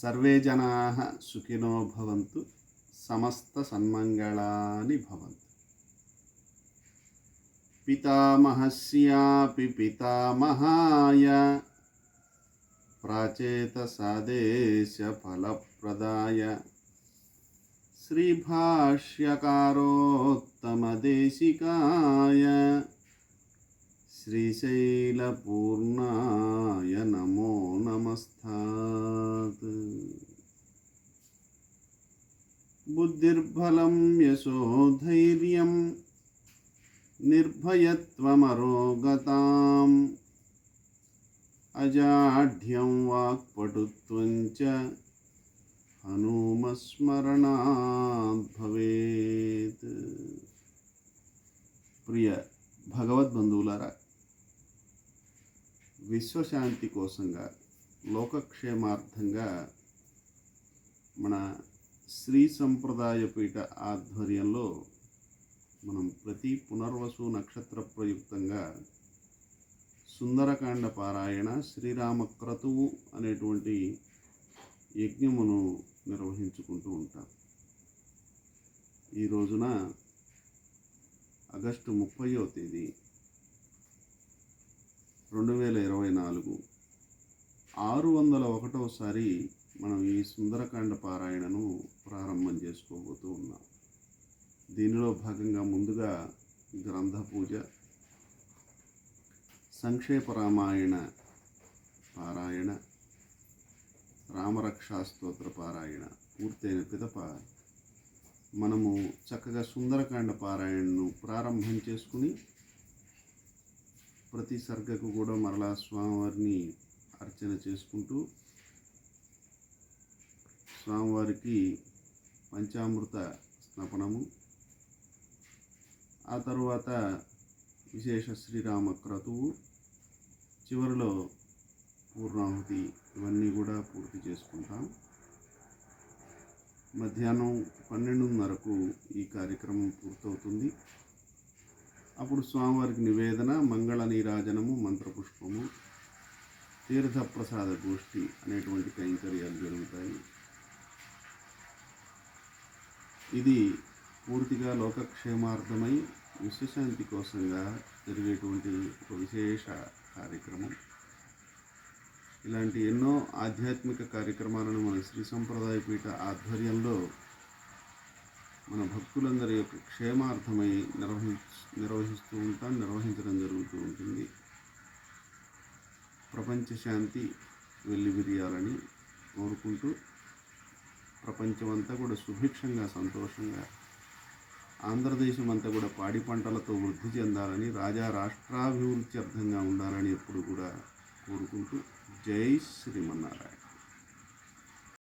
Survey జనాః సుఖినో భవంతు, సమస్త సన్మంగళాని భవంతు. పితామహస్యాపి పితామహాయ ప్రాచేతసాదేశ ఫలప్రదాయ శ్రీభాష్యకారోత్తమదేశికాయ శ్రీశైలపూర్ణాయ నమో నమస్తాత్. బుద్ధిర్బలం యశోధైర్యం నిర్భయత్వమరోగతాం అజాఢ్యం వాక్పటుత్వం చ హనుమస్మరణాత్ భవేత్. ప్రియ భగవద్బంధువులారా, విశ్వశాంతి కోసంగా, లోకక్షేమార్థంగా మన శ్రీ సంప్రదాయ పీఠ ఆధ్వర్యంలో మనం ప్రతి పునర్వసు నక్షత్ర ప్రయుక్తంగా సుందరకాండ పారాయణ శ్రీరామక్రతువు అనేటువంటి యజ్ఞమును నిర్వహించుకుంటూ ఉంటాం. ఈ రోజున ఆగస్టు 30వ తేదీ 2024 601సారి మనం ఈ సుందరకాండ పారాయణను ప్రారంభం చేసుకోబోతూ ఉన్నాం. దీనిలో భాగంగా ముందుగా గ్రంథ పూజ, సంక్షేప రామాయణ పారాయణ, రామరక్షాస్తోత్ర పారాయణ పూర్తయిన పిదప మనము చక్కగా సుందరకాండ పారాయణను ప్రారంభం చేసుకుని ప్రతి సర్గకు కూడా మరలా స్వామివారిని అర్చన చేసుకుంటూ స్వామివారికి పంచామృత స్నపనము, ఆ తరువాత విశేష శ్రీరామ క్రతువు, చివరిలో పూర్ణాహుతి, ఇవన్నీ కూడా పూర్తి చేసుకుంటాం. మధ్యాహ్నం 12:30కు ఈ కార్యక్రమం పూర్తవుతుంది. అప్పుడు స్వామివారికి నివేదన, మంగళ నీరాజనము, మంత్రపుష్పము, తీర్థప్రసాద గోష్ఠి అనేటువంటి కైంకర్యాలు జరుగుతాయి. ఇది పూర్తిగా లోకక్షేమార్థమై విశ్వశాంతి కోసంగా జరిగేటువంటి ఒక విశేష కార్యక్రమం. ఇలాంటి ఎన్నో ఆధ్యాత్మిక కార్యక్రమాలను మన శ్రీ సంప్రదాయ పీఠ ఆధ్వర్యంలో మన భక్తులందరి యొక్క క్షేమార్థమై నిర్వహిస్తూ ఉంటాం, నిర్వహించడం జరుగుతూ ఉంటుంది. ప్రపంచ శాంతి వెల్లివిరియాలని కోరుకుంటూ, ప్రపంచమంతా కూడా సుభిక్షంగా, సంతోషంగా, ఆంధ్రదేశం అంతా కూడా పాడి పంటలతో వృద్ధి చెందాలని, రాజా రాష్ట్రాభివృద్ధ్యర్థంగా ఉండాలని ఎప్పుడు కూడా కోరుకుంటూ, జై శ్రీమన్నారాయణ.